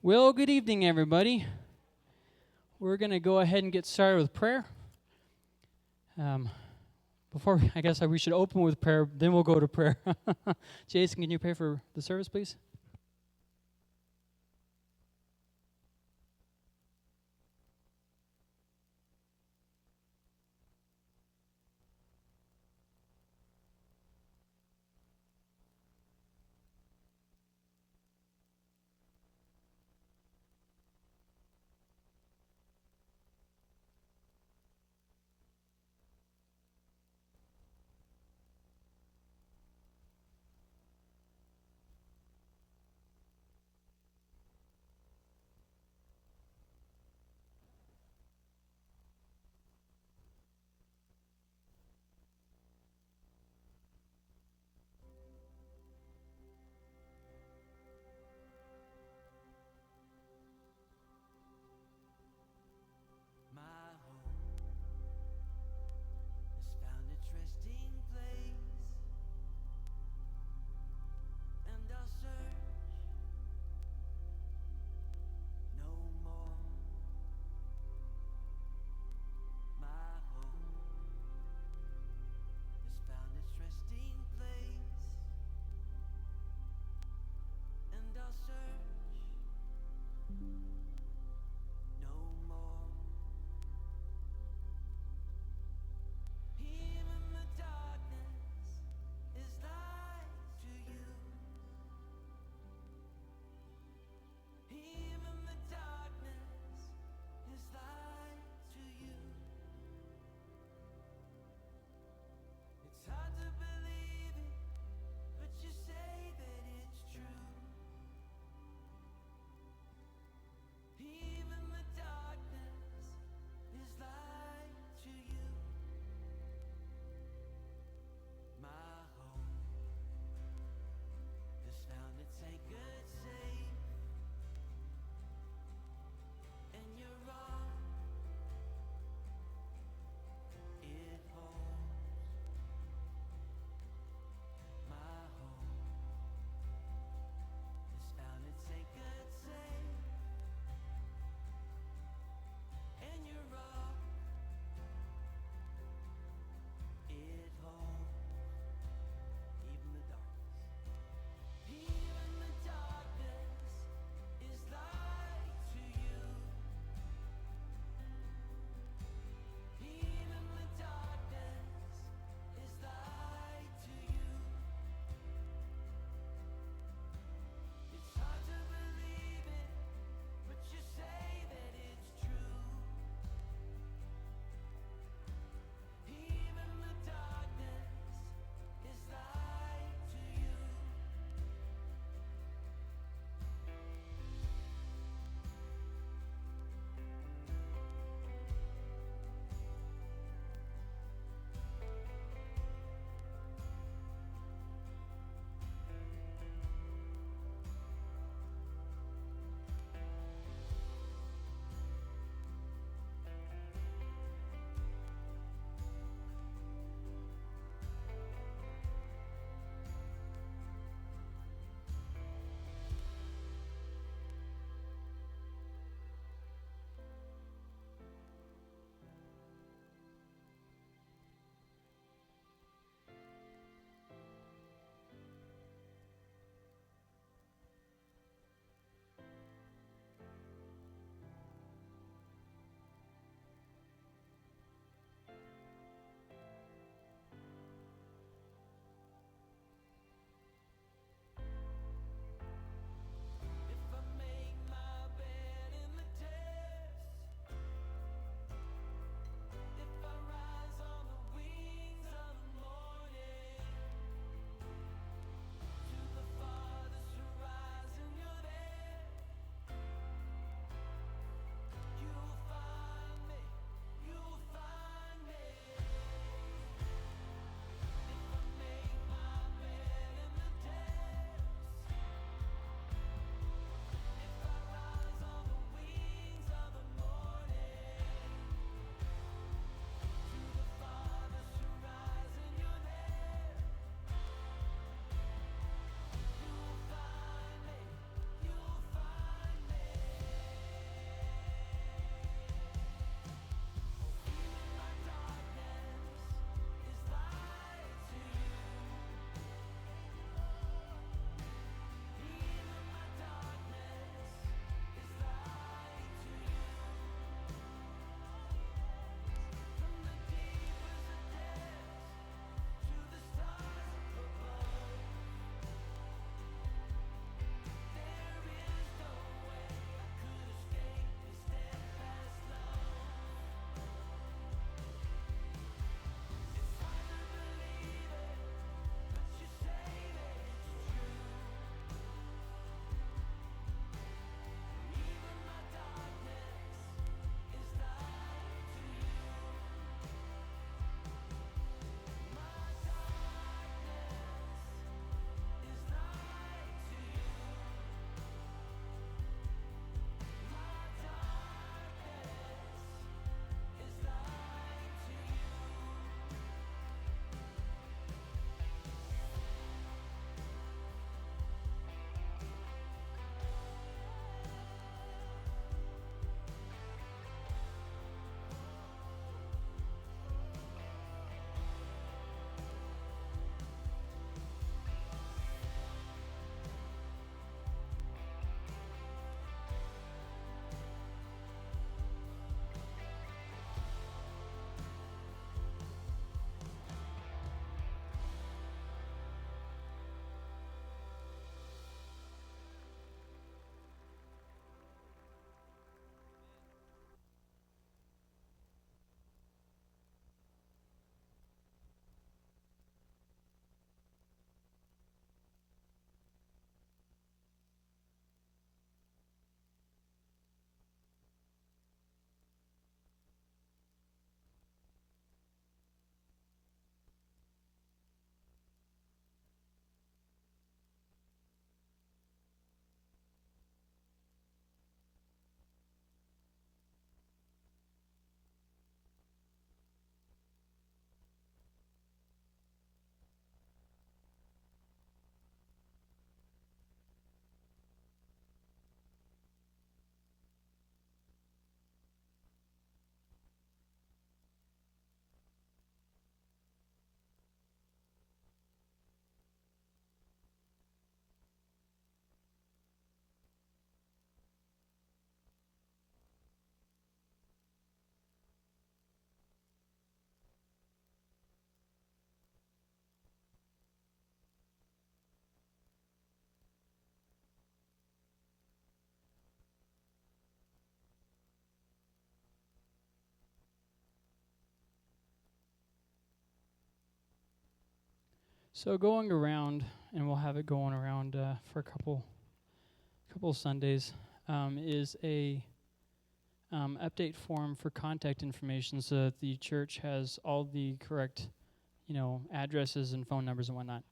Well, good evening, everybody. We're going to go ahead and get started with prayer. Um, I guess we should open with prayer, then we'll go to prayer. Jason, can you pray for the service, please? So going around, and we'll have it going around for a couple Sundays, is a update form for contact information, so that the church has all the correct, addresses and phone numbers and whatnot.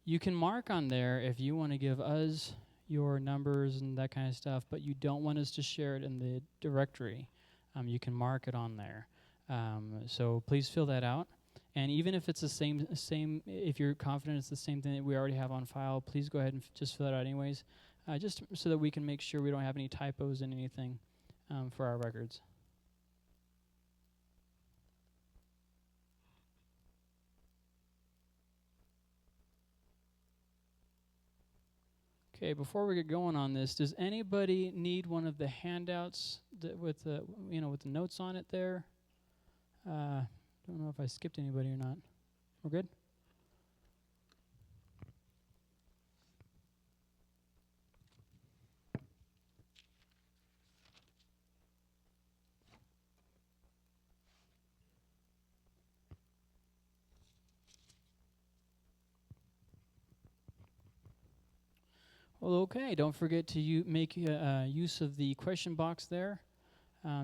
You can mark on there if you want to give us your numbers and that kind of stuff, but you don't want us to share it in the directory. You can mark it on there. So please fill that out. And even if it's the same, if you're confident it's the same thing that we already have on file, please go ahead and just fill that out anyways, just so that we can make sure we don't have any typos in anything for our records. Okay, before we get going on this, does anybody need one of the handouts with the notes on it there? Don't know if I skipped anybody or not. We're good? Well, okay. Don't forget to make use of the question box there,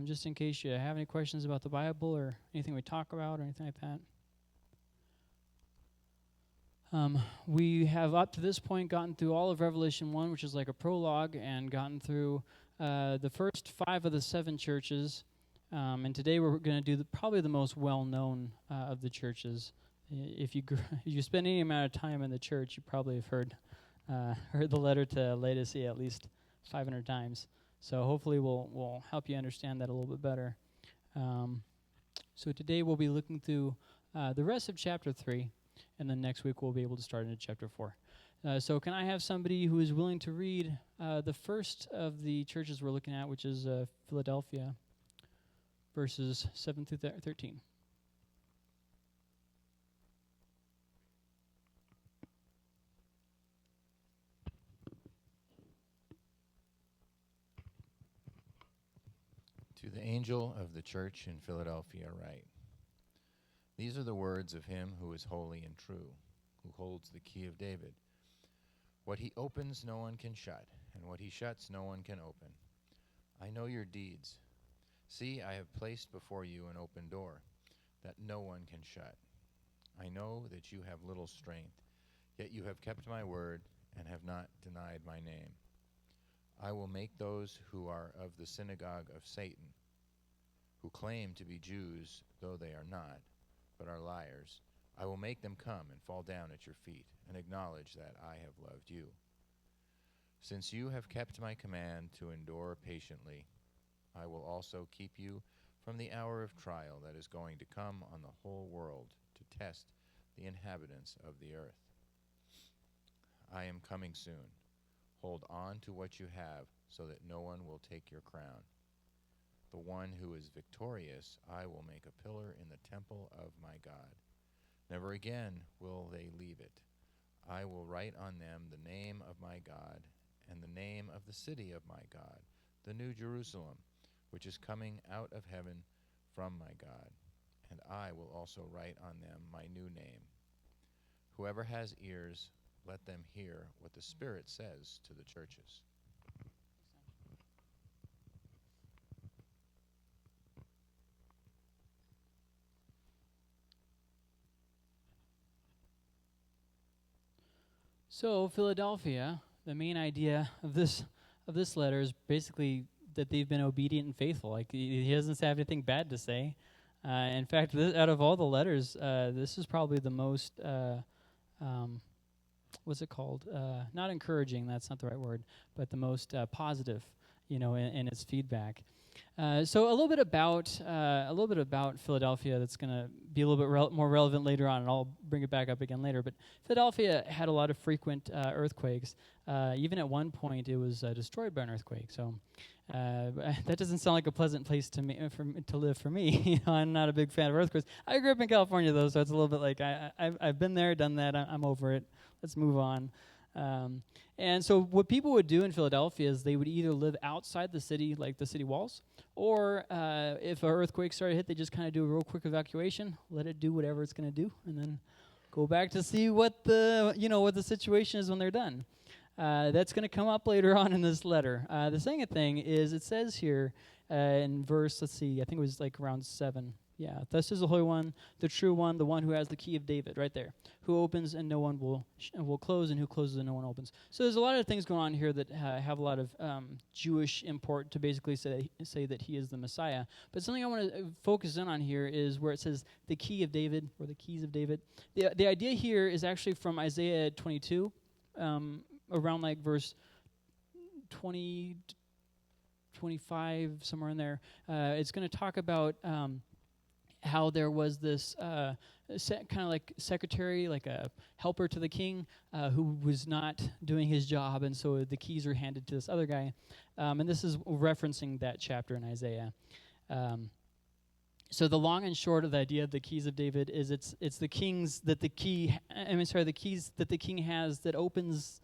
just in case you have any questions about the Bible or anything we talk about or anything like that. We have up to this point gotten through all of Revelation 1, which is like a prologue, and gotten through the first 5 of the 7 churches. And today we're going to do probably the most well-known of the churches. If you spend any amount of time in the church, you probably have heard the letter to Laodicea at least 500 times. So hopefully we'll help you understand that a little bit better. So today we'll be looking through the rest of chapter 3, and then next week we'll be able to start into chapter 4. So can I have somebody who is willing to read the first of the churches we're looking at, which is Philadelphia, verses 7 through 13. To the angel of the church in Philadelphia write, these are the words of him who is holy and true, who holds the key of David. What he opens no one can shut, and what he shuts no one can open. I know your deeds. See, I have placed before you an open door, that no one can shut. I know that you have little strength, yet you have kept my word, and have not denied my name. I will make those who are of the synagogue of Satan, who claim to be Jews, though they are not, but are liars, I will make them come and fall down at your feet, and acknowledge that I have loved you. Since you have kept my command to endure patiently, I will also keep you from the hour of trial that is going to come on the whole world to test the inhabitants of the earth. I am coming soon. Hold on to what you have, so that no one will take your crown. The one who is victorious I will make a pillar in the temple of my God. Never again will they leave it. I will write on them the name of my God, and the name of the city of my God, the New Jerusalem, which is coming out of heaven from my God. And I will also write on them my new name. Whoever has ears, let them hear what the Spirit says to the churches. So Philadelphia, the main idea of this letter is basically that they've been obedient and faithful. Like he doesn't have anything bad to say. In fact, out of all the letters, this is probably the most what's it called? Not encouraging. That's not the right word, but the most positive, in its feedback. So a little bit about Philadelphia. That's going to be a little bit more relevant later on, and I'll bring it back up again later. But Philadelphia had a lot of frequent earthquakes. Even at one point, it was destroyed by an earthquake. So that doesn't sound like a pleasant place to live for me. I'm not a big fan of earthquakes. I grew up in California though, so it's a little bit like I've been there, done that. I'm over it. Let's move on. And so what people would do in Philadelphia is they would either live outside the city, like the city walls, or if an earthquake started to hit, they just kind of do a real quick evacuation, let it do whatever it's going to do, and then Go back to see what the situation is when they're done. That's going to come up later on in this letter. The second thing is it says here in verse, let's see, I think it was like around 7. Yeah, thus is the Holy One, the true one, the one who has the key of David, right there, who opens and no one will close, and who closes and no one opens. So there's a lot of things going on here that have a lot of Jewish import to basically say that he is the Messiah. But something I want to focus in on here is where it says the key of David, or the keys of David. The idea here is actually from Isaiah 22, around like verse 20, 25, somewhere in there. It's going to talk about how there was this kind of like secretary, like a helper to the king, who was not doing his job, and so the keys were handed to this other guy. And this is referencing that chapter in Isaiah. So the long and short of the idea of the keys of David is it's the keys that the king has that opens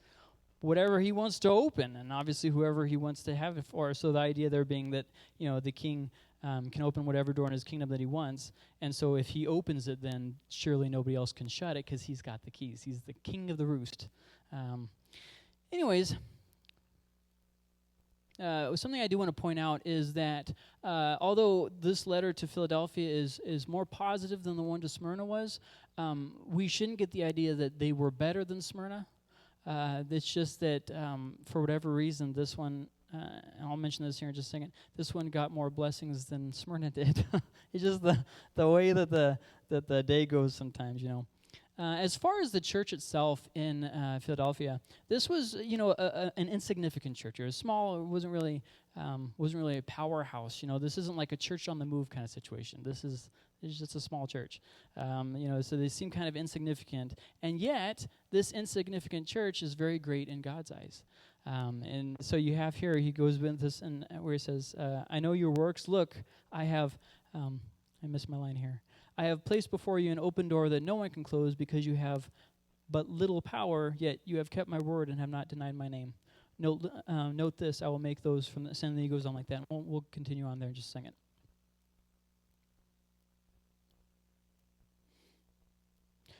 whatever he wants to open, and obviously whoever he wants to have it for. So the idea there being that, the king can open whatever door in his kingdom that he wants, and so if he opens it, then surely nobody else can shut it because he's got the keys. He's the king of the roost. Anyways, something I do want to point out is that although this letter to Philadelphia is more positive than the one to Smyrna was, we shouldn't get the idea that they were better than Smyrna. It's just that for whatever reason, this one, and I'll mention this here in just a second, this one got more blessings than Smyrna did. It's just the way that the day goes sometimes, As far as the church itself in Philadelphia, this was, an insignificant church. It was small. It wasn't really a powerhouse. This isn't like a church on the move kind of situation. It's just a small church, so they seem kind of insignificant. And yet, this insignificant church is very great in God's eyes. And so you have here, he goes with this, and where he says, I know your works. Look, I have, I missed my line here. I have placed before you an open door that no one can close because you have but little power, yet you have kept my word and have not denied my name. Note this, I will make those from the sin. And then he goes on like that. We'll continue on there in just a second.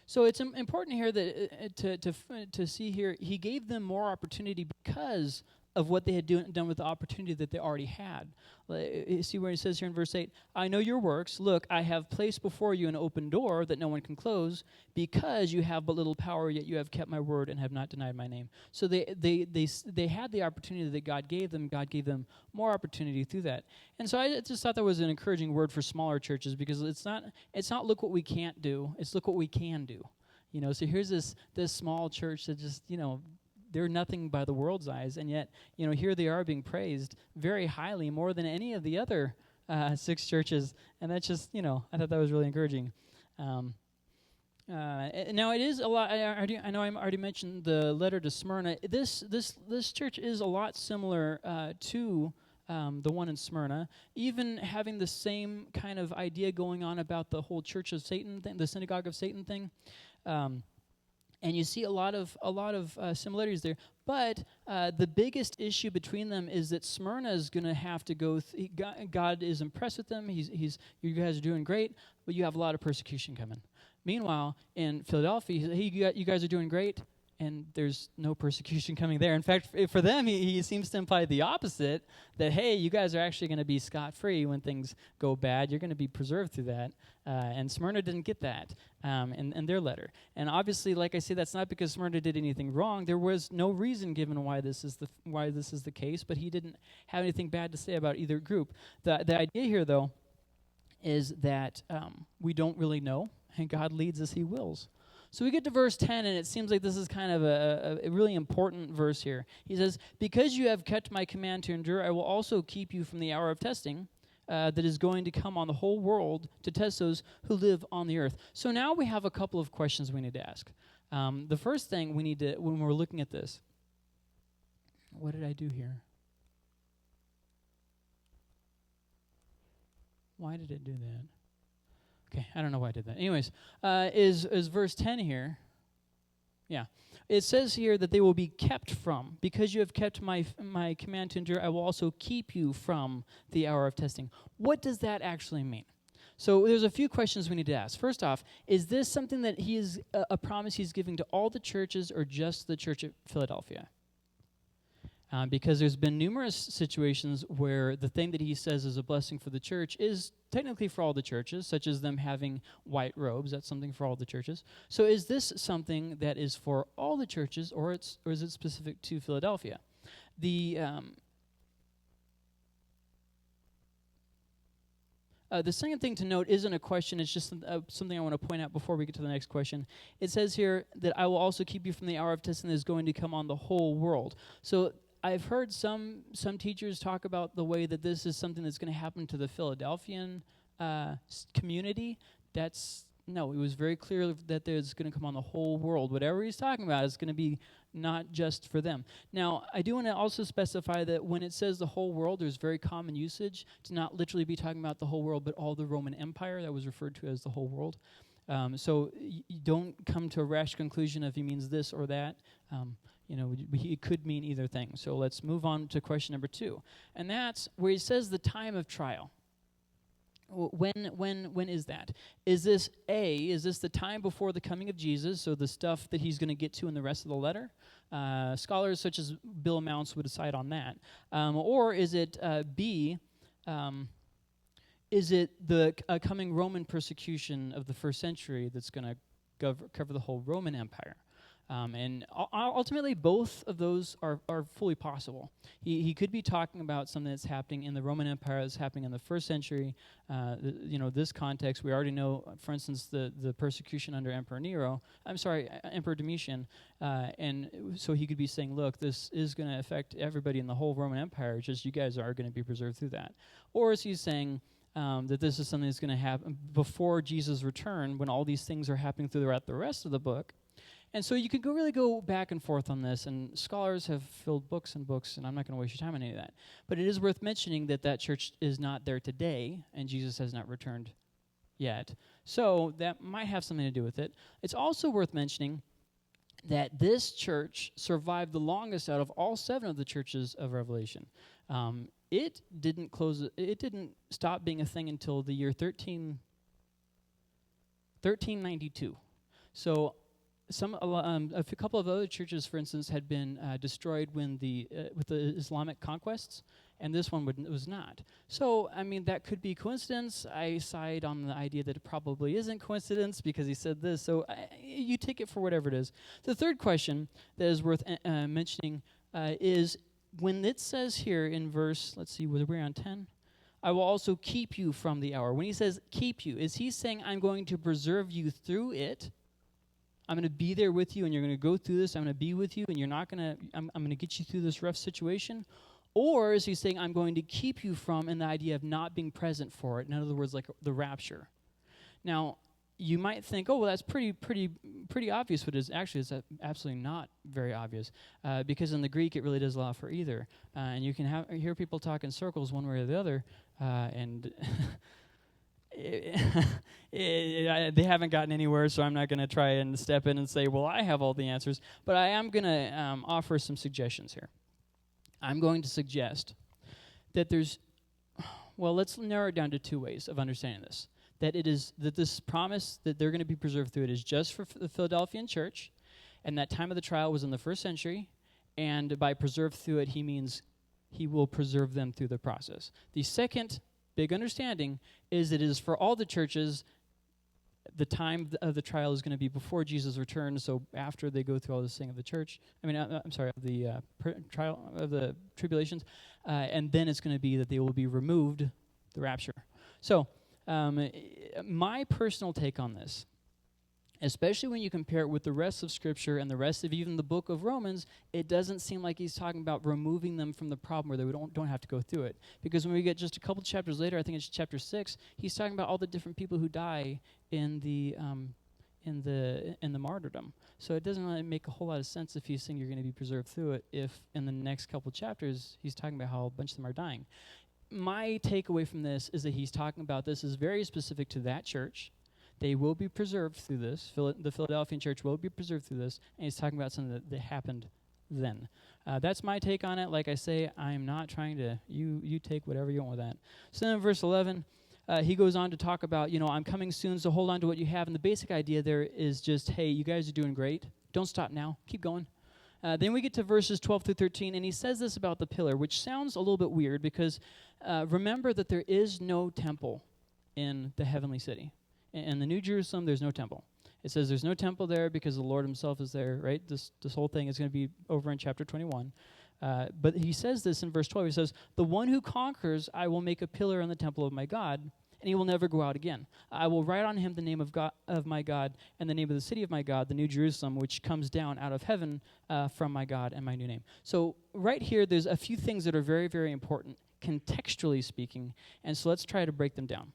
So it's important here that to see here, he gave them more opportunity because of what they had done with the opportunity that they already had. You see where he says here in verse 8, I know your works. Look, I have placed before you an open door that no one can close because you have but little power, yet you have kept my word and have not denied my name. So they had the opportunity that God gave them. God gave them more opportunity through that. And so I just thought that was an encouraging word for smaller churches, because it's not look what we can't do. It's look what we can do. So here's this small church that just, they're nothing by the world's eyes, and yet, here they are being praised very highly, more than any of the other 6 churches, and that's just, I thought that was really encouraging. Now, it is a lot. I know I already mentioned the letter to Smyrna. This church is a lot similar to the one in Smyrna, even having the same kind of idea going on about the whole Church of Satan thing, the synagogue of Satan thing. And you see a lot of similarities there. But the biggest issue between them is that Smyrna is going to have to go. God is impressed with them. You guys are doing great, but you have a lot of persecution coming. Meanwhile, in Philadelphia, hey, you guys are doing great, and there's no persecution coming there. In fact, for them, he seems to imply the opposite, that, hey, you guys are actually going to be scot-free when things go bad. You're going to be preserved through that. And Smyrna didn't get that in their letter. And obviously, like I say, that's not because Smyrna did anything wrong. There was no reason given why this is the case, but he didn't have anything bad to say about either group. The idea here, though, is that we don't really know, and God leads as he wills. So we get to verse 10, and it seems like this is kind of a really important verse here. He says, because you have kept my command to endure, I will also keep you from the hour of testing that is going to come on the whole world to test those who live on the earth. So now we have a couple of questions we need to ask. The first thing we need to, when we're looking at this, what did I do here? Why did it do that? Okay, I don't know why I did that. Anyways, is verse 10 here. Yeah. It says here that they will be kept from. Because you have kept my command to endure, I will also keep you from the hour of testing. What does that actually mean? So there's a few questions we need to ask. First off, is this something that he is a promise he's giving to all the churches or just the church at Philadelphia? Because there's been numerous situations where the thing that he says is a blessing for the church is technically for all the churches, such as them having white robes. That's something for all the churches. So is this something that is for all the churches, or is it specific to Philadelphia? The second thing to note isn't a question, it's just something I want to point out before we get to the next question. It says here that I will also keep you from the hour of testing that is going to come on the whole world. So I've heard some teachers talk about the way that this is something that's going to happen to the Philadelphian community. No, it was very clear that it's going to come on the whole world. Whatever he's talking about is going to be not just for them. Now, I do want to also specify that when it says the whole world, there's very common usage to not literally be talking about the whole world, but all the Roman Empire. That was referred to as the whole world. So you don't come to a rash conclusion if he means this or that. It could mean either thing. So let's move on to question number 2. And that's where he says the time of trial. When is that? Is this the time before the coming of Jesus, so the stuff that he's going to get to in the rest of the letter? Scholars such as Bill Mounce would decide on that. Or is it B, is it the coming Roman persecution of the first century that's going to cover the whole Roman Empire? And ultimately, both of those are fully possible. He could be talking about something that's happening in the Roman Empire that's happening in the first century. This context, we already know, for instance, the persecution under Emperor Domitian. And so he could be saying, look, this is going to affect everybody in the whole Roman Empire, just you guys are going to be preserved through that. Or is he saying that this is something that's going to happen before Jesus' return, when all these things are happening throughout the rest of the book? And so you could really go back and forth on this, and scholars have filled books and books, and I'm not going to waste your time on any of that. But it is worth mentioning that church is not there today, and Jesus has not returned yet. So that might have something to do with it. It's also worth mentioning that this church survived the longest out of all 7 of the churches of Revelation. It didn't stop being a thing until the year 1392. So a couple of other churches, for instance, had been destroyed with the Islamic conquests, and this one was not. So, that could be coincidence. I side on the idea that it probably isn't coincidence because he said this. So you take it for whatever it is. The third question that is worth mentioning is when it says here in verse, let's see, we're on 10. I will also keep you from the hour. When he says keep you, is he saying I'm going to preserve you through it? I'm going to be there with you, and you're going to go through this. I'm going to be with you, and I'm going to get you through this rough situation? Or is he saying, I'm going to keep you from, and the idea of not being present for it? In other words, like the rapture. Now, you might think, oh, well, that's pretty obvious what it is. Actually, it's absolutely not very obvious, because in the Greek, it really does allow for either. And you can hear people talk in circles one way or the other, and... they haven't gotten anywhere, so I'm not going to try and step in and say, well, I have all the answers. But I am going to offer some suggestions here. I'm going to suggest that let's narrow it down to 2 ways of understanding this. That this promise that they're going to be preserved through it is just for the Philadelphian church, and that time of the trial was in the first century, and by preserved through it, he means he will preserve them through the process. The second big understanding is that it is for all the churches. The time of the trial is going to be before Jesus returns, so after they go through all this thing of the church, the trial of the tribulations, and then it's going to be that they will be removed, the rapture. So, my personal take on this, especially when you compare it with the rest of Scripture and the rest of even the book of Romans, it doesn't seem like he's talking about removing them from the problem where they don't have to go through it. Because when we get just a couple chapters later, I think it's chapter 6, he's talking about all the different people who die in the martyrdom. So it doesn't really make a whole lot of sense if he's saying you're going to be preserved through it if in the next couple chapters he's talking about how a bunch of them are dying. My takeaway from this is that he's talking about this is very specific to that church. They will be preserved through this. The Philadelphian church will be preserved through this. And he's talking about something that happened then. That's my take on it. Like I say, I'm not trying to, you take whatever you want with that. So then in verse 11, he goes on to talk about, I'm coming soon, so hold on to what you have. And the basic idea there is just, hey, you guys are doing great. Don't stop now. Keep going. Then we get to verses 12 through 13, and he says this about the pillar, which sounds a little bit weird because remember that there is no temple in the heavenly city. In the New Jerusalem, there's no temple. It says there's no temple there because the Lord himself is there, right? This whole thing is going to be over in chapter 21. But he says this in verse 12. He says, the one who conquers, I will make a pillar in the temple of my God, and he will never go out again. I will write on him the name of my God and the name of the city of my God, the New Jerusalem, which comes down out of heaven from my God and my new name. So right here, there's a few things that are very, very important, contextually speaking, and so let's try to break them down.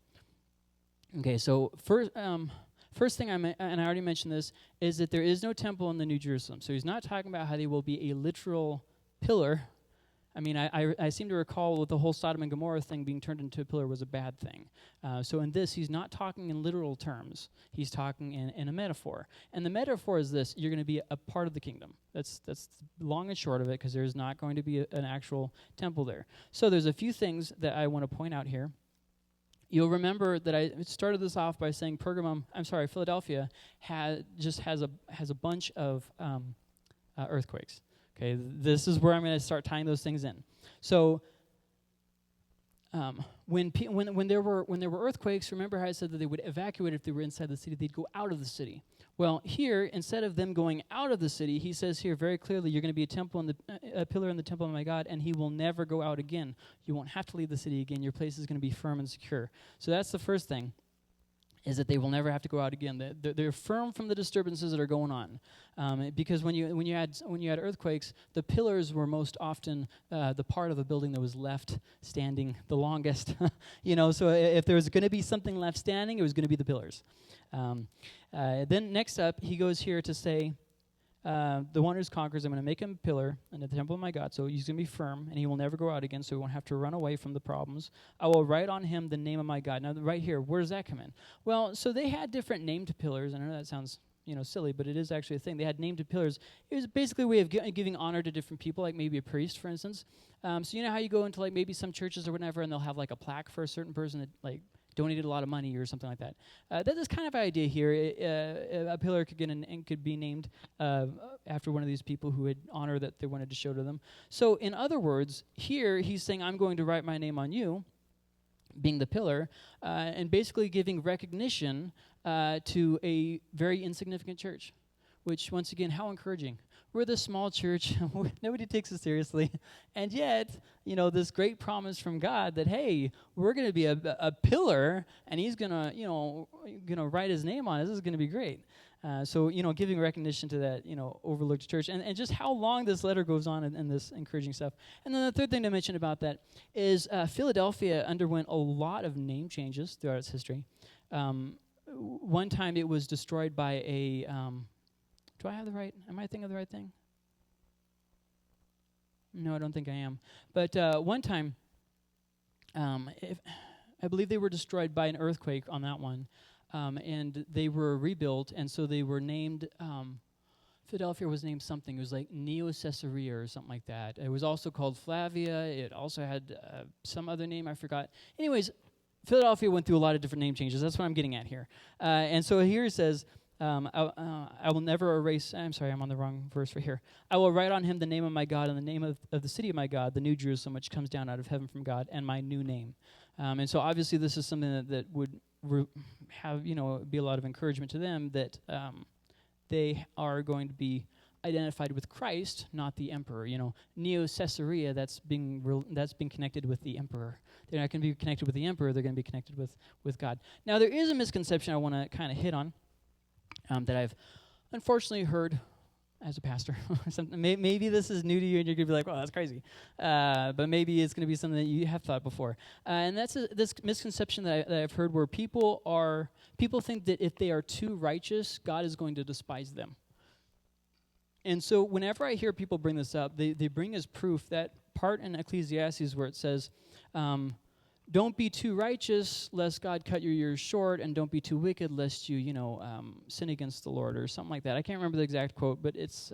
Okay, so first thing, and I already mentioned this, is that there is no temple in the New Jerusalem. So he's not talking about how they will be a literal pillar. I mean, I seem to recall with the whole Sodom and Gomorrah thing being turned into a pillar was a bad thing. So in this, he's not talking in literal terms. He's talking in a metaphor. And the metaphor is this: you're going to be a part of the kingdom. That's long and short of it, because there's not going to be an actual temple there. So there's a few things that I want to point out here. You'll remember that I started this off by saying Philadelphia has a bunch of earthquakes. Okay, this is where I'm going to start tying those things in. So, when there were earthquakes, remember how I said that they would evacuate if they were inside the city? They'd go out of the city. Well, here, instead of them going out of the city, he says here very clearly, you're going to be a pillar in the temple of my God, and he will never go out again. You won't have to leave the city again. Your place is going to be firm and secure. So that's the first thing, is that they will never have to go out again. They're firm from the disturbances that are going on, because when you had earthquakes, the pillars were most often the part of the building that was left standing the longest. So if there was going to be something left standing, it was going to be the pillars. Then next up, he goes here to say, the one who conquers, I'm going to make him a pillar in the temple of my God, so he's going to be firm, and he will never go out again, so he won't have to run away from the problems. I will write on him the name of my God. Now, right here, where does that come in? Well, so they had different named pillars. I know that sounds silly, but it is actually a thing. They had named pillars. It was basically a way of giving honor to different people, like maybe a priest, for instance. So you know how you go into like maybe some churches or whatever, and they'll have like a plaque for a certain person that like donated a lot of money or something like that. That is kind of an idea here. A pillar could be named after one of these people who had honor that they wanted to show to them. So in other words, here he's saying, I'm going to write my name on you, being the pillar, and basically giving recognition to a very insignificant church, which, once again, how encouraging. We're this small church. Nobody takes us seriously. And yet, this great promise from God that, hey, we're going to be a pillar, and he's going to write his name on it. This is going to be great. So, giving recognition to that, overlooked church. And just how long this letter goes on and this encouraging stuff. And then the third thing to mention about that is Philadelphia underwent a lot of name changes throughout its history. One time it was destroyed by a... do I have the right? Am I thinking of the right thing? No, I don't think I am. But one time, I believe they were destroyed by an earthquake on that one, and they were rebuilt, and so they were named. Philadelphia was named something. It was like Neo-Caesarea or something like that. It was also called Flavia. It also had some other name I forgot. Anyways, Philadelphia went through a lot of different name changes. That's what I'm getting at here. And so here it says, I will never erase, I'm sorry, I'm on the wrong verse right here. I will write on him the name of my God and the name of the city of my God, the New Jerusalem, which comes down out of heaven from God, and my new name. And so obviously this is something that would have, be a lot of encouragement to them, that they are going to be identified with Christ, not the emperor. Neo-Caesarea, that's being connected with the emperor. They're not going to be connected with the emperor, they're going to be connected with God. Now, there is a misconception I want to kind of hit on that I've unfortunately heard as a pastor. Maybe this is new to you and you're going to be like, well, that's crazy. But maybe it's going to be something that you have thought before. And that's this misconception that I've heard where people think that if they are too righteous, God is going to despise them. And so whenever I hear people bring this up, they bring as proof that part in Ecclesiastes where it says, don't be too righteous lest God cut your years short, and don't be too wicked lest you, sin against the Lord, or something like that. I can't remember the exact quote, but it's,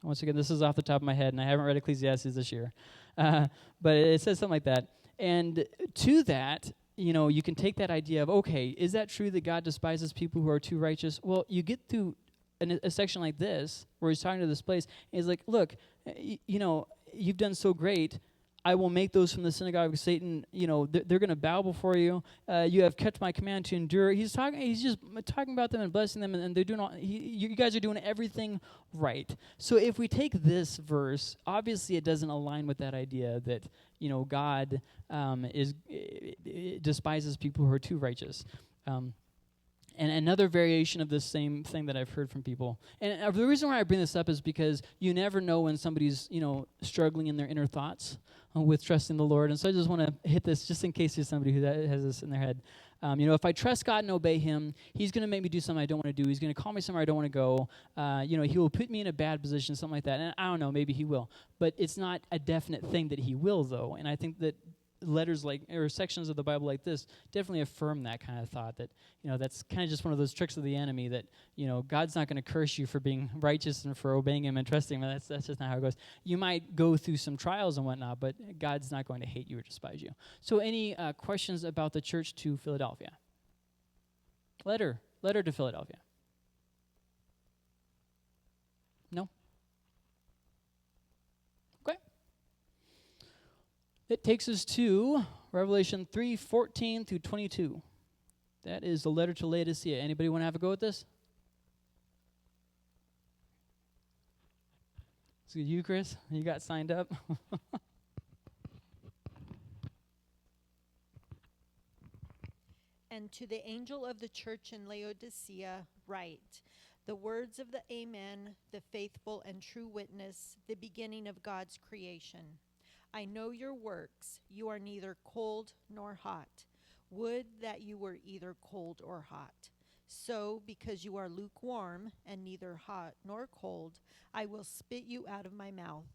once again, this is off the top of my head, and I haven't read Ecclesiastes this year. But it says something like that. And to that, you can take that idea of, okay, is that true that God despises people who are too righteous? Well, you get through a section like this where he's talking to this place, and he's like, look, you've done so great. I will make those from the synagogue of Satan, they're going to bow before you. You have kept my command to endure. He's just talking about them and blessing them, and they're doing you guys are doing everything right. So if we take this verse, obviously it doesn't align with that idea that, God despises people who are too righteous. And another variation of this same thing that I've heard from people. And the reason why I bring this up is because you never know when somebody's, struggling in their inner thoughts with trusting the Lord. And so I just want to hit this just in case there's somebody who has this in their head. If I trust God and obey him, he's going to make me do something I don't want to do. He's going to call me somewhere I don't want to go. He will put me in a bad position, something like that. And I don't know, maybe he will. But it's not a definite thing that he will, though. And I think that letters or sections of the Bible like this definitely affirm that kind of thought, that that's kind of just one of those tricks of the enemy, that God's not going to curse you for being righteous and for obeying him and trusting him. That's just not how it goes. You might go through some trials and whatnot, but God's not going to hate you or despise you. So any questions about the church to Philadelphia? Letter to Philadelphia. No? Okay. It takes us to Revelation 3:14 through 22. That is the letter to Laodicea. Anybody want to have a go at this? So you, Chris, you got signed up. And to the angel of the church in Laodicea write, the words of the Amen, the faithful and true witness, the beginning of God's creation. I know your works. You are neither cold nor hot. Would that you were either cold or hot. So, because you are lukewarm and neither hot nor cold, I will spit you out of my mouth.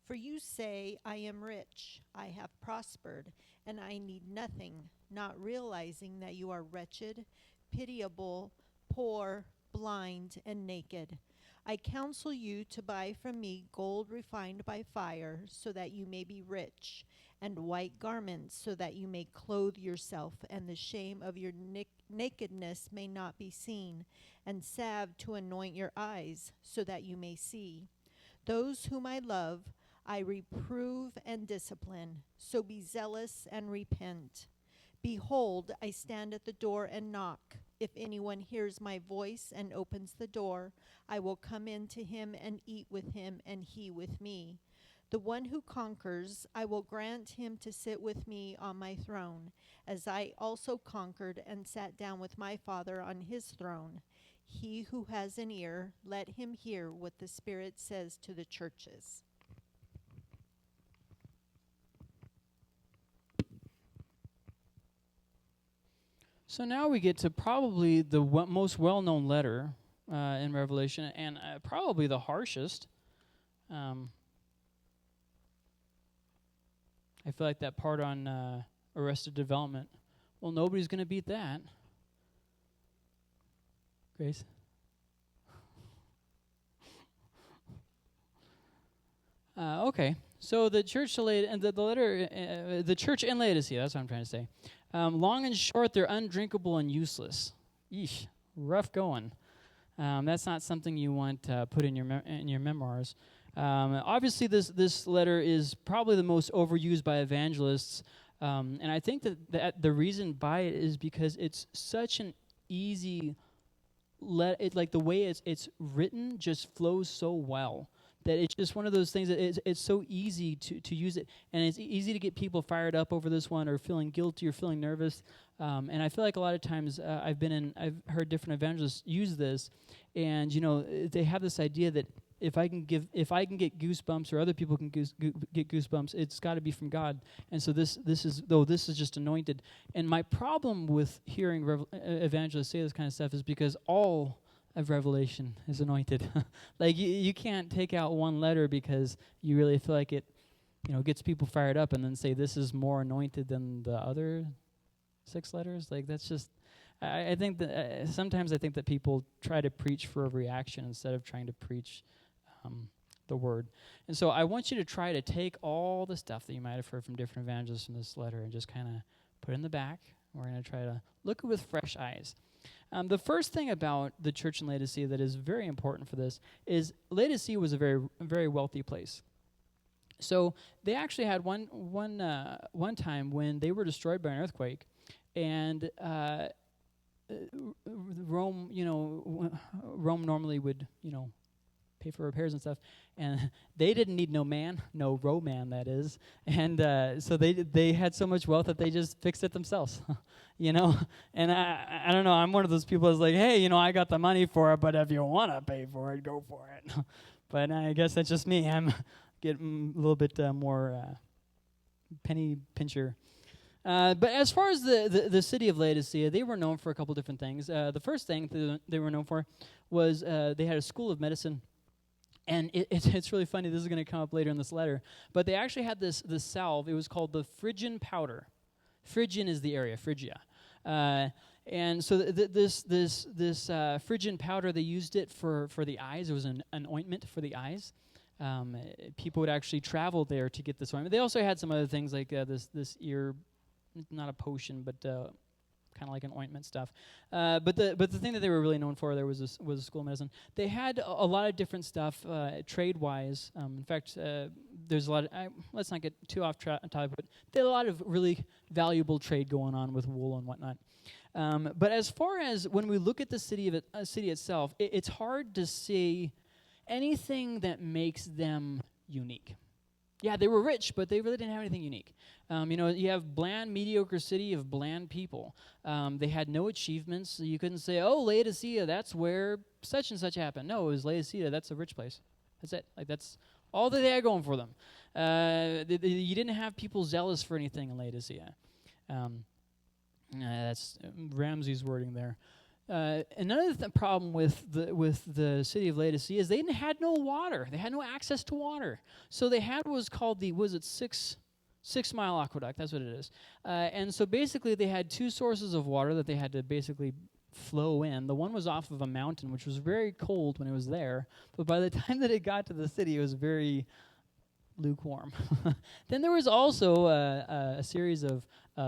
For you say, I am rich, I have prospered, and I need nothing, not realizing that you are wretched, pitiable, poor, blind, and naked. I counsel you to buy from me gold refined by fire, so that you may be rich, and white garments, so that you may clothe yourself, and the shame of your nakedness may not be seen, and salve to anoint your eyes, so that you may see. Those whom I love, I reprove and discipline, so be zealous and repent. Behold, I stand at the door and knock. If anyone hears my voice and opens the door, I will come in to him and eat with him, and he with me. The one who conquers, I will grant him to sit with me on my throne, as I also conquered and sat down with my Father on his throne. He who has an ear, let him hear what the Spirit says to the churches. So now we get to probably the most well-known letter in Revelation, and probably the harshest. I feel like that part on Arrested Development. Well, nobody's going to beat that. Grace? Okay. So the church the church in Laodicea. That's what I'm trying to say. Long and short, they're undrinkable and useless. Yeesh, rough going. That's not something you want put in your memoirs. Obviously, this letter is probably the most overused by evangelists, and I think that the reason by it is because it's such an easy like the way it's written just flows so well. That it's just one of those things that it's so easy to use it, and it's easy to get people fired up over this one, or feeling guilty, or feeling nervous. And I feel like a lot of times I've heard different evangelists use this, and they have this idea that if I can get goosebumps, or other people can get goosebumps, it's got to be from God. And so this is just anointed. And my problem with hearing evangelists say this kind of stuff is because all of Revelation is anointed. Like you can't take out one letter because you really feel like it, gets people fired up, and then say this is more anointed than the other 6 letters. Like that's just, I think that sometimes I think that people try to preach for a reaction instead of trying to preach the word. And so I want you to try to take all the stuff that you might have heard from different evangelists in this letter and just kind of put it in the back, We're going to try to look with fresh eyes. The first thing about the church in Laodicea that is very important for this is Laodicea was a very wealthy place. So they actually had one time when they were destroyed by an earthquake, and Rome normally would pay for repairs and stuff, and they didn't need no Roman, that is, and so they had so much wealth that they just fixed it themselves, And I don't know, I'm one of those people that's like, hey, I got the money for it, but if you want to pay for it, go for it. But I guess that's just me. I'm getting a little bit more penny pincher. But as far as the city of Laodicea, they were known for a couple different things. The first thing they were known for was they had a school of medicine. And it's really funny. This is going to come up later in this letter. But they actually had this salve. It was called the Phrygian powder. Phrygian is the area, Phrygia. And so this Phrygian powder, they used it for the eyes. It was an ointment for the eyes. People would actually travel there to get this ointment. They also had some other things like this ear, not a potion, but kind of like an ointment stuff. But the thing that they were really known for there was a school of medicine. They had a lot of different stuff trade-wise. In fact, there's a lot of, let's not get too off topic, but they had a lot of really valuable trade going on with wool and whatnot. But as far as when we look at the city itself, it's hard to see anything that makes them unique. Yeah, they were rich, but they really didn't have anything unique. You have bland, mediocre city of bland people. They had no achievements. So you couldn't say, oh, Laodicea, that's where such and such happened. No, it was Laodicea, that's a rich place. That's it. That's all that they had going for them. You didn't have people zealous for anything in Laodicea. That's Ramsey's wording there. Another problem with the city of Laodicea is they had no water. They had no access to water. So they had what was called the 6-mile aqueduct. That's what it is. And so basically they had two sources of water that they had to basically flow in. The one was off of a mountain, which was very cold when it was there. But by the time that it got to the city, it was very lukewarm. Then there was also a series of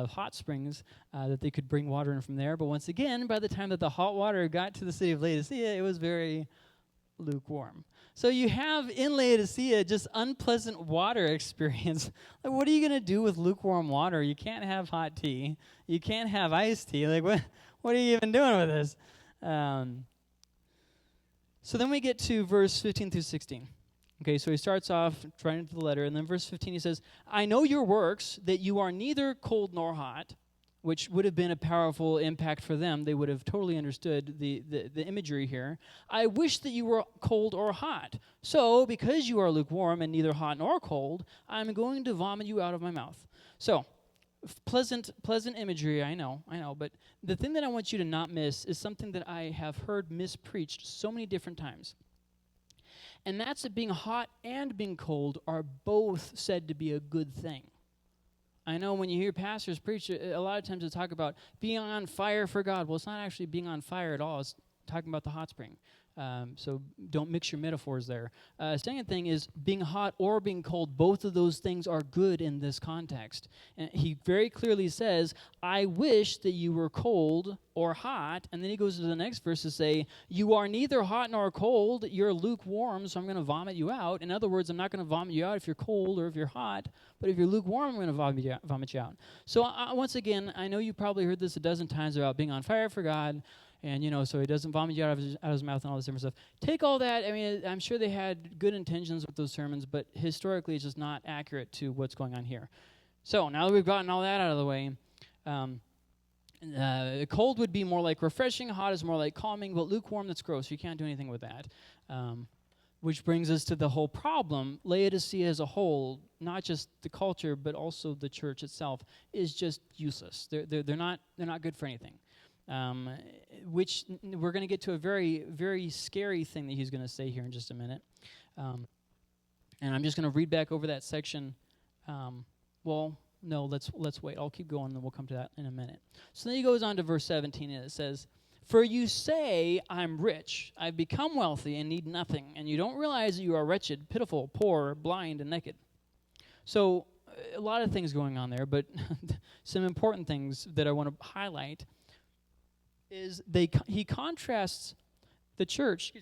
hot springs that they could bring water in from there. But once again, by the time that the hot water got to the city of Laodicea, it was very lukewarm. So you have in Laodicea just unpleasant water experience. Like, what are you going to do with lukewarm water? You can't have hot tea. You can't have iced tea. Like, what are you even doing with this? So then we get to verse 15 through 16. Okay, so he starts off writing the letter, and then verse 15 he says, I know your works, that you are neither cold nor hot, which would have been a powerful impact for them. They would have totally understood the imagery here. I wish that you were cold or hot. So, because you are lukewarm and neither hot nor cold, I'm going to vomit you out of my mouth. So, pleasant imagery, I know, but the thing that I want you to not miss is something that I have heard mispreached so many different times. And that's that being hot and being cold are both said to be a good thing. I know when you hear pastors preach, a lot of times they talk about being on fire for God. Well, it's not actually being on fire at all. It's talking about the hot spring. So don't mix your metaphors there. Second thing is being hot or being cold. Both of those things are good in this context. And he very clearly says, I wish that you were cold or hot. And then he goes to the next verse to say, you are neither hot nor cold. You're lukewarm, so I'm going to vomit you out. In other words, I'm not going to vomit you out if you're cold or if you're hot. But if you're lukewarm, I'm going to vomit you out. So once again, I know you probably heard this a dozen times about being on fire for God. And, so he doesn't vomit you out of his mouth and all this different stuff. Take all that. I mean, I'm sure they had good intentions with those sermons, but historically it's just not accurate to what's going on here. So now that we've gotten all that out of the way, cold would be more like refreshing, hot is more like calming, but lukewarm, that's gross. You can't do anything with that. Which brings us to the whole problem. Laodicea as a whole, not just the culture, but also the church itself, is just useless. They're not good for anything. Which we're going to get to a very, very scary thing that he's going to say here in just a minute. And I'm just going to read back over that section. No, let's wait. I'll keep going, and then we'll come to that in a minute. So then he goes on to verse 17, and it says, for you say, I'm rich, I've become wealthy and need nothing, and you don't realize that you are wretched, pitiful, poor, blind, and naked. So a lot of things going on there, but some important things that I want to highlight is he contrasts the church,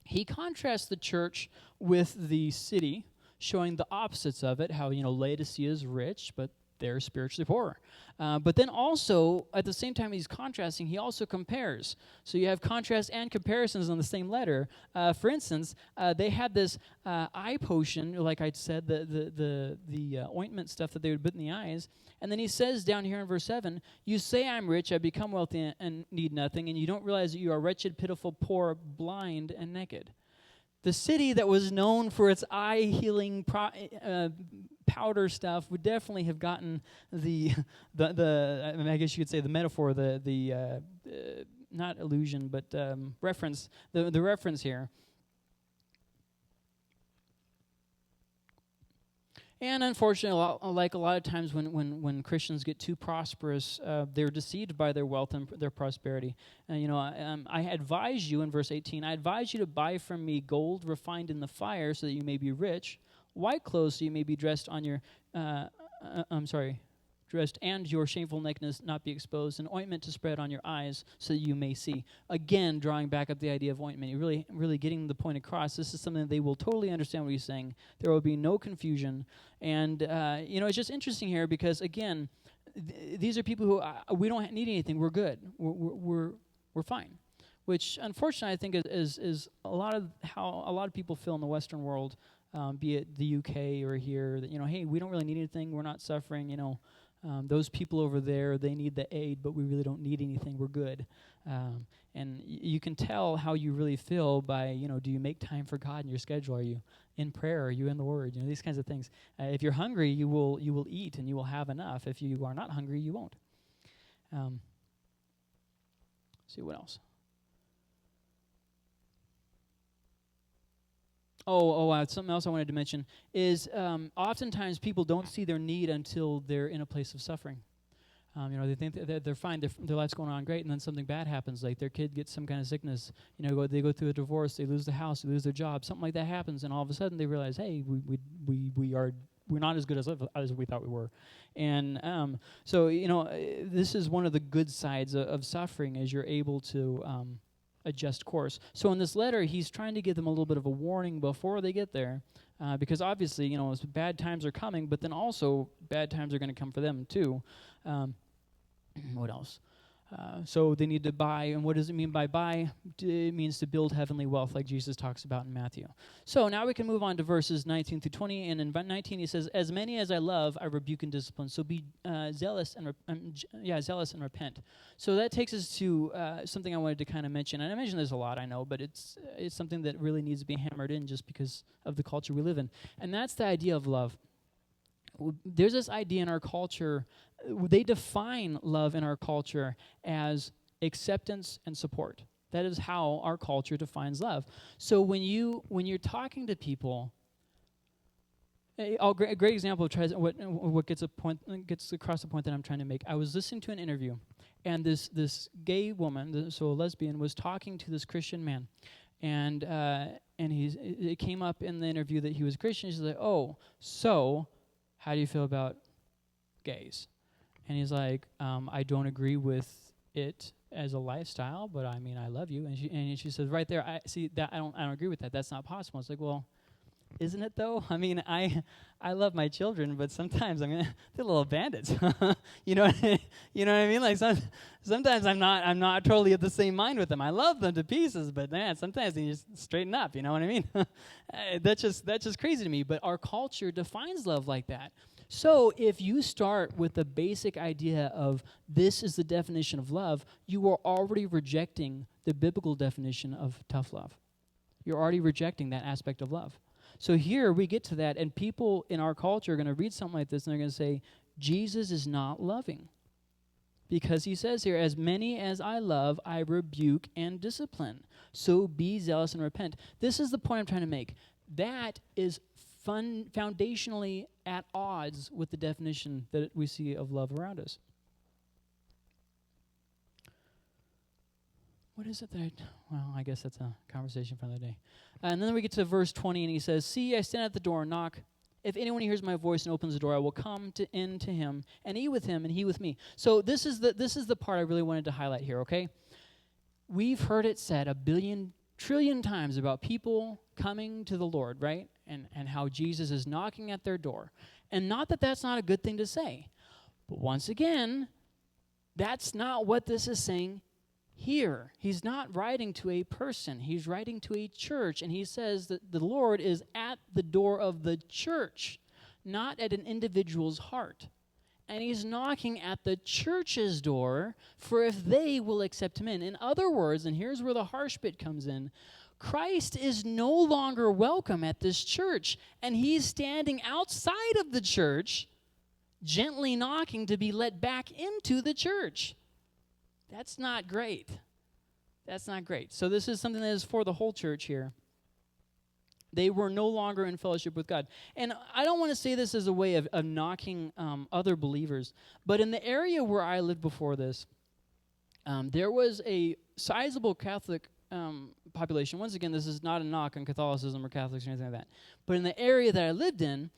he contrasts the church with the city, showing the opposites of it, how, Laodicea is rich, but they're spiritually poor. But then also, at the same time he's contrasting, he also compares. So you have contrast and comparisons on the same letter. For instance, they had this eye potion, like I said, the ointment stuff that they would put in the eyes. And then he says down here in verse 7, you say I'm rich, I become wealthy and need nothing, and you don't realize that you are wretched, pitiful, poor, blind, and naked. The city that was known for its eye-healing powder stuff would definitely have gotten I guess you could say the metaphor, the not illusion, but reference, the reference here. And unfortunately, like a lot of times when Christians get too prosperous, they're deceived by their wealth and their prosperity. I advise you, in verse 18, I advise you to buy from me gold refined in the fire so that you may be rich, white clothes so you may be dressed dressed and your shameful nakedness not be exposed, and ointment to spread on your eyes so that you may see. Again, drawing back up the idea of ointment. You're really getting the point across. This is something that they will totally understand what he's saying. There will be no confusion. And, it's just interesting here because, again, these are people who, we don't need anything. We're good. We're fine. Which, unfortunately, I think is a lot of how a lot of people feel in the Western world, be it the UK or here, that, hey, we don't really need anything. We're not suffering, those people over there, they need the aid, but we really don't need anything. We're good. And you can tell how you really feel by, do you make time for God in your schedule? Are you in prayer? Are you in the Word? These kinds of things. If you're hungry, you will eat and you will have enough. If you are not hungry, you won't. See what else? Something else I wanted to mention is oftentimes people don't see their need until they're in a place of suffering. They think that they're fine, their life's going on great, and then something bad happens, like their kid gets some kind of sickness. They go through a divorce, they lose the house, they lose their job, something like that happens, and all of a sudden they realize, hey, we're not as good as we thought we were. And this is one of the good sides of suffering, is you're able to adjust course. So in this letter, he's trying to give them a little bit of a warning before they get there, because obviously, bad times are coming, but then also bad times are going to come for them too. What else? So they need to buy, and what does it mean by buy? It means to build heavenly wealth, like Jesus talks about in Matthew. So now we can move on to verses 19 through 20, and in 19 he says, "As many as I love, I rebuke and discipline. So be zealous and repent." So that takes us to something I wanted to kind of mention, and I mention this a lot, I know, but it's something that really needs to be hammered in just because of the culture we live in, and that's the idea of love. There's this idea in our culture, they define love in our culture as acceptance and support. That is how our culture defines love. So when you're talking to people, a great example of what gets across the point that I'm trying to make. I was listening to an interview, and this gay woman, so a lesbian, was talking to this Christian man, and it came up in the interview that he was Christian. She's like, "Oh, so how do you feel about gays?" And he's like, "I don't agree with it as a lifestyle, but I mean, I love you." And she says, "Right there, I see that I don't agree with that. That's not possible." It's like, well, isn't it though? I mean, I love my children, but sometimes they're little bandits. You know what I mean? Like sometimes I'm not totally of the same mind with them. I love them to pieces, but man, sometimes they just straighten up. You know what I mean? That's just crazy to me. But our culture defines love like that. So if you start with the basic idea of this is the definition of love, you are already rejecting the biblical definition of tough love. You're already rejecting that aspect of love. So here we get to that, and people in our culture are going to read something like this, and they're going to say, Jesus is not loving. Because he says here, as many as I love, I rebuke and discipline. So be zealous and repent. This is the point I'm trying to make. That is foundationally at odds with the definition that we see of love around us. What is it that I guess that's a conversation for another day. And then we get to verse 20, and he says, "See, I stand at the door and knock. If anyone hears my voice and opens the door, I will come in to him and eat with him and he with me. So this is the part I really wanted to highlight here, okay? We've heard it said 1 trillion times about people coming to the Lord, right? And how Jesus is knocking at their door. And not that that's not a good thing to say. But once again, that's not what this is saying here. He's not writing to a person. He's writing to a church. And he says that the Lord is at the door of the church, not at an individual's heart. And he's knocking at the church's door for if they will accept him in. In other words, and here's where the harsh bit comes in, Christ is no longer welcome at this church, and he's standing outside of the church, gently knocking to be let back into the church. That's not great. That's not great. So this is something that is for the whole church here. They were no longer in fellowship with God. And I don't want to say this as a way of knocking other believers, but in the area where I lived before this, there was a sizable Catholic population. Once again, this is not a knock on Catholicism or Catholics or anything like that. But in the area that I lived in,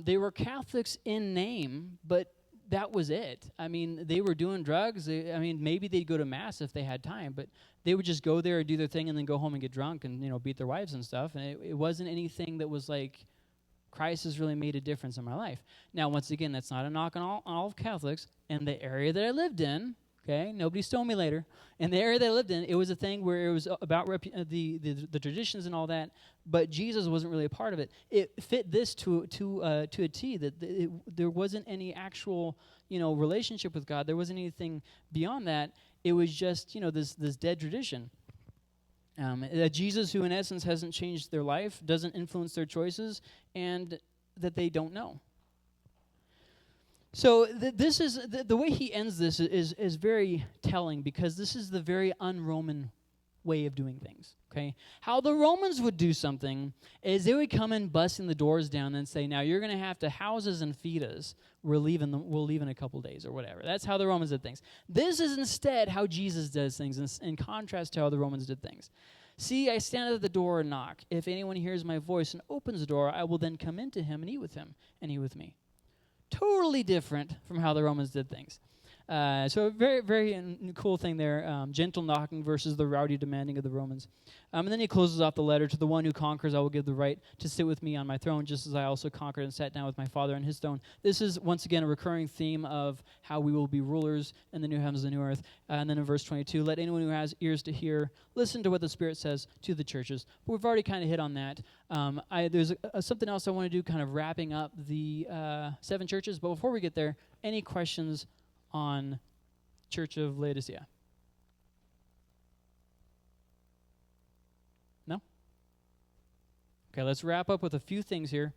they were Catholics in name, but that was it. I mean, they were doing drugs. Maybe they'd go to Mass if they had time, but they would just go there and do their thing and then go home and get drunk and, beat their wives and stuff. And it wasn't anything that was like, Christ has really made a difference in my life. Now, once again, that's not a knock on all of Catholics. In the area that I lived in, okay, nobody stole me later. In the area that I lived in, it was a thing where it was about the traditions and all that, but Jesus wasn't really a part of it. It fit this to a T, that there wasn't any actual, relationship with God. There wasn't anything beyond that. It was just, this dead tradition. A Jesus who, in essence, hasn't changed their life, doesn't influence their choices, and that they don't know. So this is the way he ends this is very telling, because this is the very un-Roman way of doing things. Okay, how the Romans would do something is they would come in busting the doors down and say, "Now you're going to have to house us and feed us. We'll leave in a couple days or whatever." That's how the Romans did things. This is instead how Jesus does things, in contrast to how the Romans did things. "See, I stand at the door and knock. If anyone hears my voice and opens the door, I will then come into him and eat with him, and he with me." Totally different from how the Romans did things. So a very, very cool thing there. Gentle knocking versus the rowdy demanding of the Romans. And then he closes off the letter. "To the one who conquers, I will give the right to sit with me on my throne, just as I also conquered and sat down with my Father on his throne." This is, once again, a recurring theme of how we will be rulers in the new heavens and the new earth. And then in verse 22, "Let anyone who has ears to hear listen to what the Spirit says to the churches." But we've already kind of hit on that. There's something else I want to do, kind of wrapping up the 7 churches. But before we get there, any questions on Church of Laodicea? No? Okay, let's wrap up with a few things here.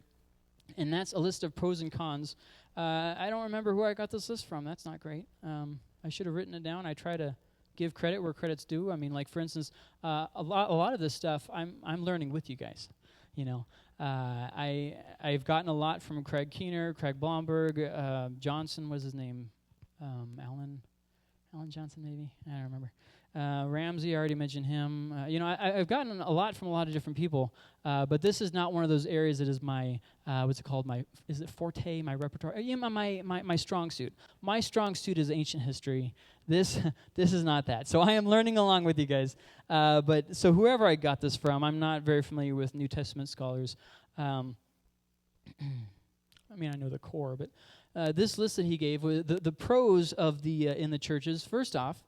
And that's a list of pros and cons. I don't remember who I got this list from. That's not great. I should have written it down. I try to give credit where credit's due. I mean, like, for instance, a lot of this stuff I'm learning with you guys. I've gotten a lot from Craig Keener, Craig Blomberg, Johnson was his name. Alan Johnson, maybe? I don't remember. Ramsey, I already mentioned him. I've gotten a lot from a lot of different people, but this is not one of those areas that is my, what's it called? Is it forte, my repertoire? My strong suit. My strong suit is ancient history. This is not that. So I am learning along with you guys. But so whoever I got this from, I'm not very familiar with New Testament scholars. I know the core, but this list that he gave, the pros of the in the churches. First off,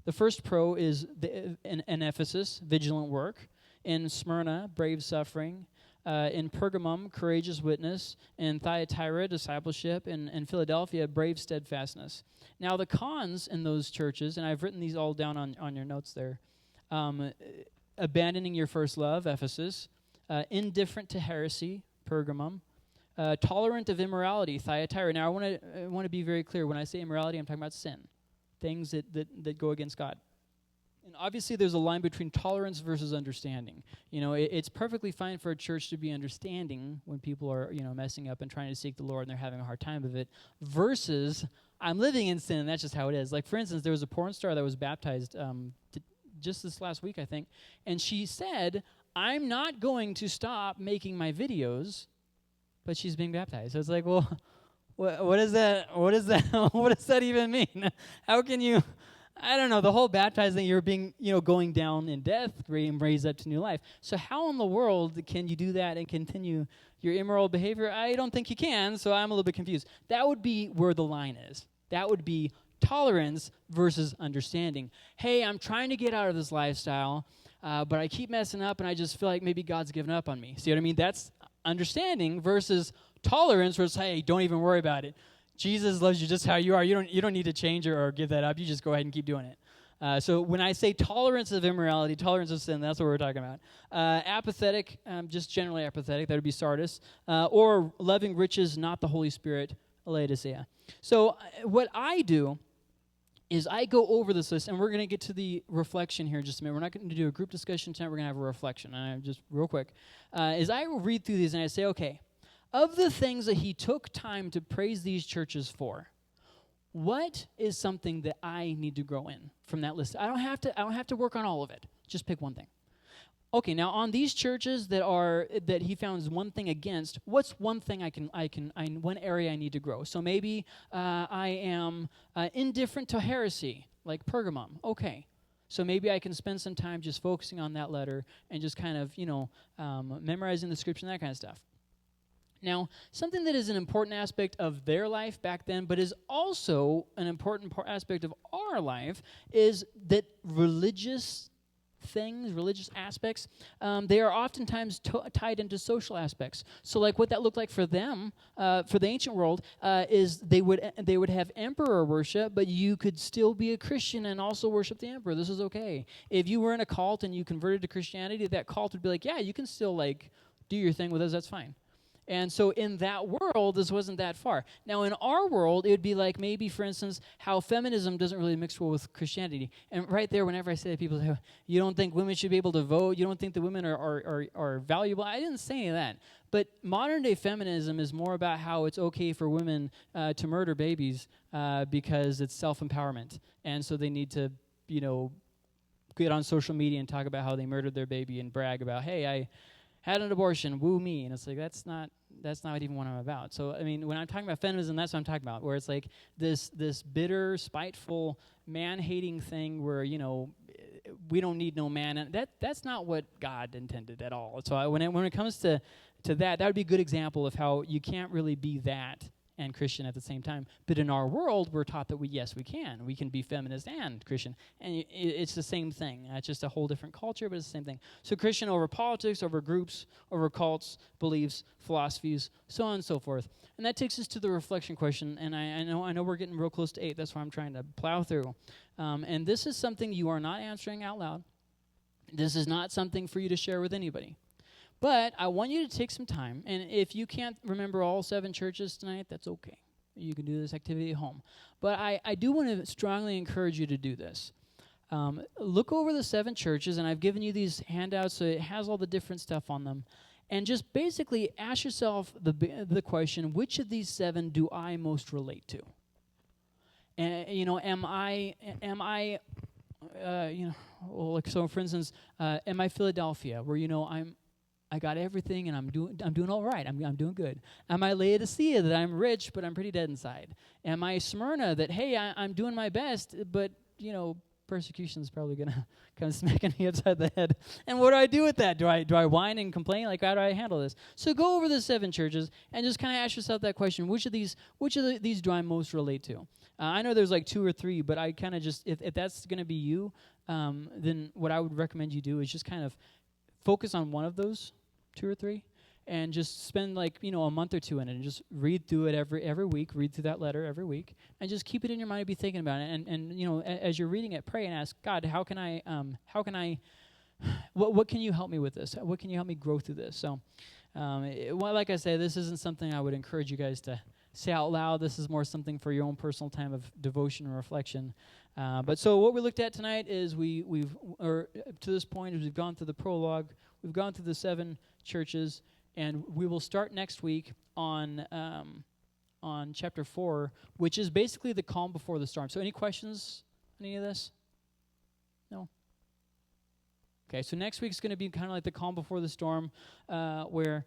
the first pro is in Ephesus, vigilant work. In Smyrna, brave suffering. In Pergamum, courageous witness. In Thyatira, discipleship. In Philadelphia, brave steadfastness. Now the cons in those churches, and I've written these all down on your notes there. Abandoning your first love, Ephesus. Indifferent to heresy, Pergamum. Tolerant of immorality, Thyatira. Now, I want to be very clear. When I say immorality, I'm talking about sin, things that go against God. And obviously, there's a line between tolerance versus understanding. It's perfectly fine for a church to be understanding when people are, messing up and trying to seek the Lord and they're having a hard time of it, versus I'm living in sin and that's just how it is. Like, for instance, there was a porn star that was baptized just this last week, I think, and she said, "I'm not going to stop making my videos but she's being baptized. So it's like, well, what is that? What is that? What does that even mean? How can you? I don't know. The whole baptizing, you're being, going down in death, being raised up to new life. So how in the world can you do that and continue your immoral behavior? I don't think you can. So I'm a little bit confused. That would be where the line is. That would be tolerance versus understanding. Hey, I'm trying to get out of this lifestyle, but I keep messing up, and I just feel like maybe God's given up on me. See what I mean? That's understanding versus tolerance, where it's, hey, don't even worry about it. Jesus loves you just how you are. You don't need to change or give that up. You just go ahead and keep doing it. So when I say tolerance of immorality, tolerance of sin, that's what we're talking about. Apathetic, just generally apathetic, that would be Sardis. Or loving riches, not the Holy Spirit, Laodicea. So what I do is I go over this list, and we're going to get to the reflection here in just a minute. We're not going to do a group discussion tonight. We're going to have a reflection. Just real quick. Is I read through these, and I say, okay, of the things that he took time to praise these churches for, what is something that I need to grow in from that list? I don't have to work on all of it. Just pick one thing. Okay, now on these churches that he found one thing against, what's one thing one area I need to grow? So maybe I am indifferent to heresy, like Pergamum. Okay. So maybe I can spend some time just focusing on that letter and just kind of, memorizing the scripture and that kind of stuff. Now, something that is an important aspect of their life back then, but is also an important aspect of our life, is that religious things, religious aspects, they are oftentimes tied into social aspects. So like what that looked like for them, for the ancient world, is they would have emperor worship, but you could still be a Christian and also worship the emperor. This is okay. If you were in a cult and you converted to Christianity, that cult would be like, yeah, you can still like do your thing with us, that's fine. And so in that world, this wasn't that far. Now, in our world, it would be like maybe, for instance, how feminism doesn't really mix well with Christianity. And right there, whenever I say that, people say, you don't think women should be able to vote? You don't think the women are valuable? I didn't say any of that. But modern-day feminism is more about how it's okay for women to murder babies because it's self-empowerment. And so they need to, get on social media and talk about how they murdered their baby and brag about, hey, I had an abortion, woo me. And it's like, that's not even what I'm about. So, I mean, when I'm talking about feminism, that's what I'm talking about, where it's like this bitter, spiteful, man-hating thing where, we don't need no man. And that's not what God intended at all. So when it comes to that would be a good example of how you can't really be that and Christian at the same time. But in our world, we're taught that we can. We can be feminist and Christian. And it's the same thing. It's just a whole different culture, but it's the same thing. So Christian over politics, over groups, over cults, beliefs, philosophies, so on and so forth. And that takes us to the reflection question. And I know we're getting real close to 8. That's why I'm trying to plow through. And this is something you are not answering out loud. This is not something for you to share with anybody. But I want you to take some time, and if you can't remember all 7 churches tonight, that's okay. You can do this activity at home. But I do want to strongly encourage you to do this. Look over the 7 churches, and I've given you these handouts, so it has all the different stuff on them. And just basically ask yourself the question, which of these 7 do I most relate to? And, am I like, so for instance, am I Philadelphia, where, I got everything and I'm doing all right. I'm doing good. Am I Laodicea, that I'm rich but I'm pretty dead inside? Am I Smyrna, that hey, I'm doing my best, but persecution is probably gonna come smacking me upside the head? And what do I do with that? Do I whine and complain? Like, how do I handle this? So go over the 7 churches and just kind of ask yourself that question: which of these do I most relate to? I know there's like 2 or 3, but I kind of just if that's gonna be you, then what I would recommend you do is just kind of focus on one of those 2 or 3, and just spend a month or 2 in it, and just read through it every week. Read through that letter every week, and just keep it in your mind and be thinking about it. And as you're reading it, pray and ask God, how can I, what can you help me with this? What can you help me grow through this? So, like I say, this isn't something I would encourage you guys to say out loud. This is more something for your own personal time of devotion and reflection. But so what we looked at tonight is we've to this point is we've gone through the prologue, we've gone through the 7 churches, and we will start next week on chapter 4, which is basically the calm before the storm. So any questions on any of this? No? Okay, so next week's going to be kind of like the calm before the storm, where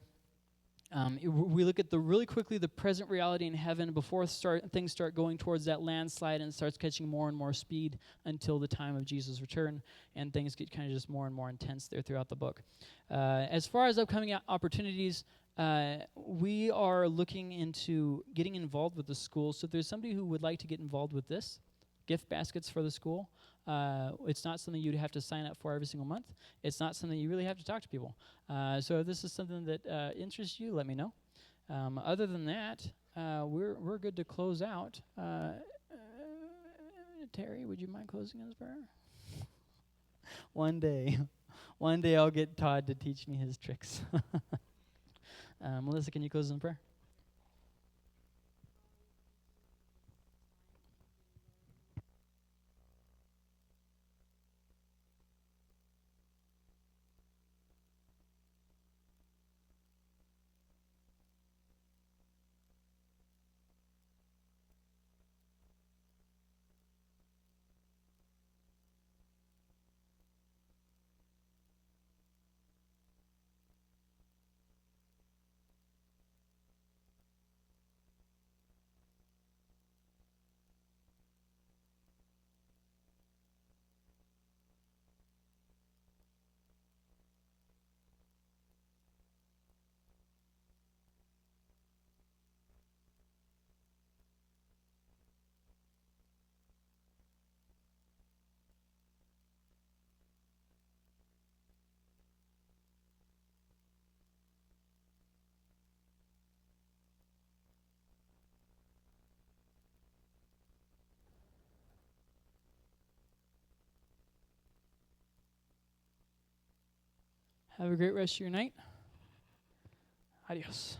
We look at really quickly the present reality in heaven before things start going towards that landslide, and it starts catching more and more speed until the time of Jesus' return, and things get kind of just more and more intense there throughout the book. As far as upcoming opportunities, we are looking into getting involved with the school. So if there's somebody who would like to get involved with this, gift baskets for the school. It's not something you'd have to sign up for every single month. It's not something you really have to talk to people. So if this is something that interests you, let me know. Other than that, we're good to close out. Terry, would you mind closing us prayer? One day I'll get Todd to teach me his tricks. Melissa, can you close in prayer? Have a great rest of your night. Adios.